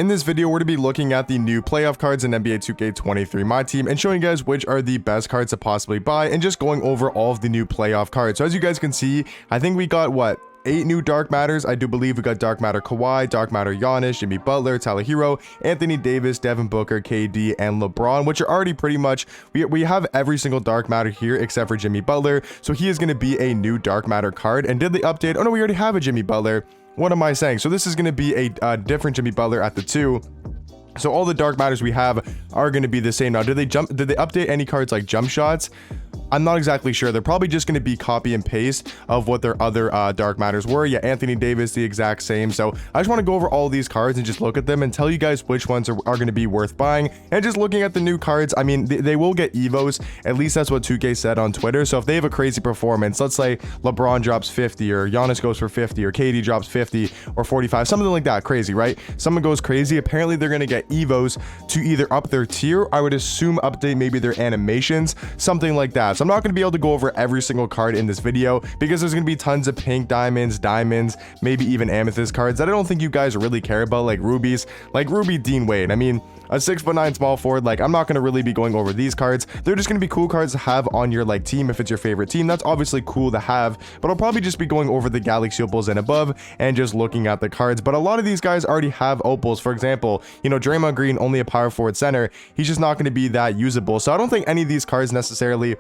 In this video, we're going to be looking at the new playoff cards in NBA 2K23 Myteam and showing you guys which are the best cards to possibly buy and just going over all of the new playoff cards. So as you guys can see, I think we got 8 new Dark Matters. I do believe we got Dark Matter Kawhi, Dark Matter Giannis, Jimmy Butler, Tyler Hero, Anthony Davis, Devin Booker, KD, and LeBron, which are already pretty much, we have every single Dark Matter here except for Jimmy Butler. So he is going to be a new Dark Matter card. And did they update? Oh no, we already have a Jimmy Butler. What am I saying? So this is going to be a different Jimmy Butler at the 2. So all the Dark Matters we have are going to be the same. Now, did they update any cards like jump shots? I'm not exactly sure. They're probably just going to be copy and paste of what their other Dark Matters were. Yeah, Anthony Davis, the exact same. So I just want to go over all these cards and just look at them and tell you guys which ones are going to be worth buying. And just looking at the new cards, I mean, they will get Evos. At least that's what 2K said on Twitter. So if they have a crazy performance, let's say LeBron drops 50 or Giannis goes for 50 or KD drops 50 or 45, something like that, crazy, right? Someone goes crazy. Apparently, they're going to get Evos to either up their tier, I would assume update maybe their animations, something like that. So I'm not going to be able to go over every single card in this video because there's going to be tons of pink diamonds, maybe even amethyst cards that I don't think you guys really care about, like rubies, like Ruby Dean Wade. I mean, a 6'9" small forward, like I'm not going to really be going over these cards. They're just going to be cool cards to have on your like team if it's your favorite team. That's obviously cool to have, but I'll probably just be going over the Galaxy Opals and above and just looking at the cards. But a lot of these guys already have Opals. For example, you know, Draymond Green, only a power forward center. He's just not going to be that usable. So I don't think any of these cards necessarily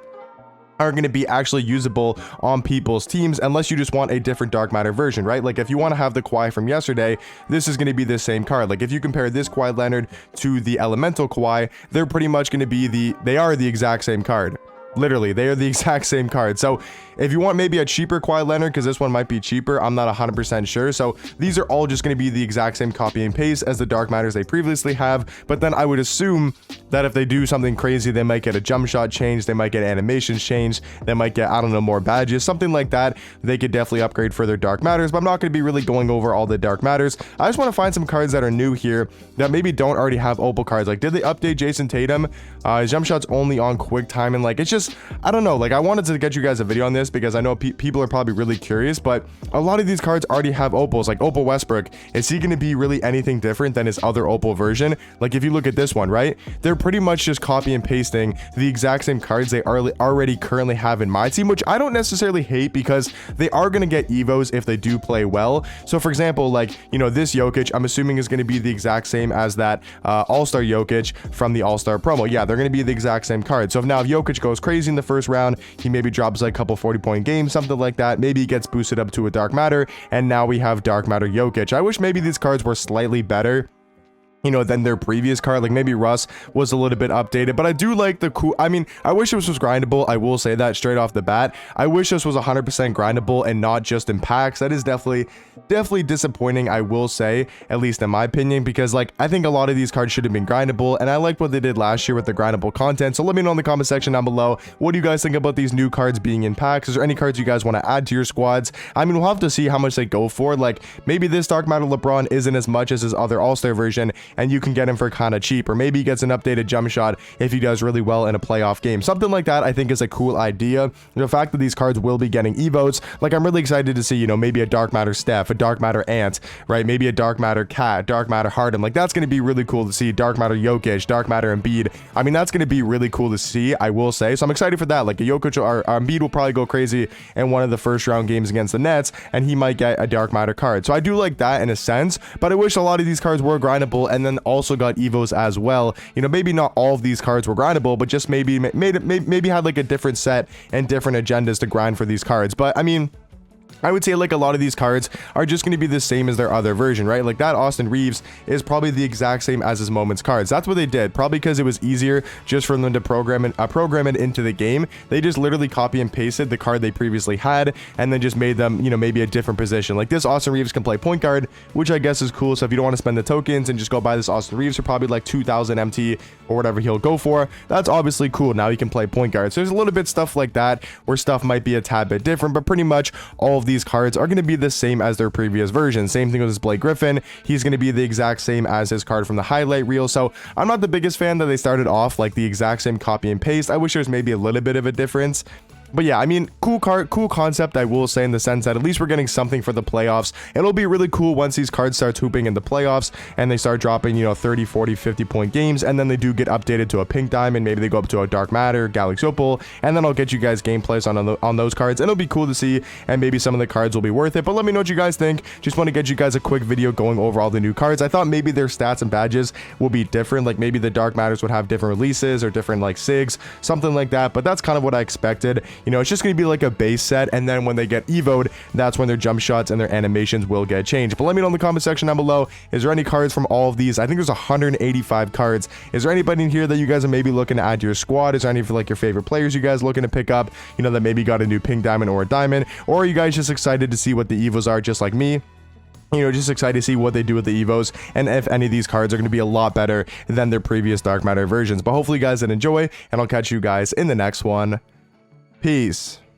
are going to be actually usable on people's teams unless you just want a different Dark Matter version, right? Like if you want to have the Kawhi from yesterday, this is going to be the same card. Like if you compare this Kawhi Leonard to the Elemental Kawhi, they're pretty much going to be they are the exact same card. Literally, they are the exact same card. So if you want maybe a cheaper Kawhi Leonard, because this one might be cheaper, I'm not 100% sure. So these are all just going to be the exact same copy and paste as the Dark Matters they previously have. But then I would assume that if they do something crazy, they might get a jump shot change, they might get animations changed, they might get, I don't know, more badges, something like that. They could definitely upgrade for their Dark Matters, but I'm not going to be really going over all the Dark Matters. I just want to find some cards that are new here that maybe don't already have Opal cards. Like, did they update Jason Tatum? His jump shot's only on quick time, and like, it's just, I don't know, like I wanted to get you guys a video on this because I know people are probably really curious, but a lot of these cards already have Opals. Like Opal Westbrook, is he going to be really anything different than his other Opal version? Like if you look at this one, right, they're pretty much just copy and pasting the exact same cards they already currently have in my team, which I don't necessarily hate because they are going to get Evos if they do play well. So for example, like, you know, this Jokic, I'm assuming is going to be the exact same as that All-Star Jokic from the All-Star promo. Yeah, they're going to be the exact same card. So if now if Jokic goes crazy in the first round, he maybe drops like a couple 40-point games, something like that. Maybe he gets boosted up to a Dark Matter, and now we have Dark Matter Jokic. I wish maybe these cards were slightly better, you know, than their previous card. Like maybe Russ was a little bit updated, but I do like the cool, I mean, I wish this was grindable. I will say that straight off the bat. I wish this was 100% grindable and not just in packs. That is definitely disappointing, I will say, at least in my opinion, because like I think a lot of these cards should have been grindable, and I liked what they did last year with the grindable content. So let me know in the comment section down below, what do you guys think about these new cards being in packs? Is there any cards you guys want to add to your squads? I mean, we'll have to see how much they go for. Like maybe this Dark Matter LeBron isn't as much as his other All-Star version, and you can get him for kind of cheap, or maybe he gets an updated jump shot if he does really well in a playoff game. Something like that I think is a cool idea. The fact that these cards will be getting Evos, like I'm really excited to see, you know, maybe a Dark Matter Steph, a Dark Matter Ant, right? Maybe a Dark Matter Cat, Dark Matter Harden. Like that's going to be really cool to see. Dark Matter Jokic, Dark Matter Embiid. I mean, that's going to be really cool to see, I will say. So I'm excited for that. Like a Jokic or Embiid will probably go crazy in one of the first round games against the Nets, and he might get a Dark Matter card. So I do like that in a sense, but I wish a lot of these cards were grindable and then also got Evos as well. You know, maybe not all of these cards were grindable, but just maybe had like a different set and different agendas to grind for these cards. But I mean, I would say like a lot of these cards are just going to be the same as their other version, right? Like that Austin Reeves is probably the exact same as his Moments cards. That's what they did, probably because it was easier just for them to program it into the game. They just literally copy and pasted the card they previously had and then just made them, you know, maybe a different position. Like this Austin Reeves can play point guard, which I guess is cool. So if you don't want to spend the tokens and just go buy this Austin Reeves for probably like 2,000 MT or whatever he'll go for, that's obviously cool. Now he can play point guard. So there's a little bit stuff like that where stuff might be a tad bit different, but pretty much all of these cards are going to be the same as their previous version. Same thing with this Blake Griffin. He's going to be the exact same as his card from the highlight reel. So I'm not the biggest fan that they started off like the exact same copy and paste. I wish there was maybe a little bit of a difference. But yeah, I mean, cool card, cool concept, I will say, in the sense that at least we're getting something for the playoffs. It'll be really cool once these cards start hooping in the playoffs and they start dropping, you know, 30, 40, 50 point games, and then they do get updated to a pink diamond. Maybe they go up to a dark matter, galaxy opal, and then I'll get you guys gameplays on those cards, and it'll be cool to see, and maybe some of the cards will be worth it. But let me know what you guys think. Just want to get you guys a quick video going over all the new cards. I thought maybe their stats and badges will be different, like maybe the dark matters would have different releases or different like SIGs, something like that, but that's kind of what I expected. You know, it's just going to be like a base set, and then when they get evoed, that's when their jump shots and their animations will get changed. But let me know in the comment section down below, is there any cards from all of these? I think there's 185 cards. Is there anybody in here that you guys are maybe looking to add to your squad? Is there any of like your favorite players you guys looking to pick up, you know, that maybe got a new pink diamond or a diamond? Or are you guys just excited to see what the evos are, just like me? You know, just excited to see what they do with the evos, and if any of these cards are going to be a lot better than their previous dark matter versions. But hopefully you guys did enjoy, and I'll catch you guys in the next one. Peace.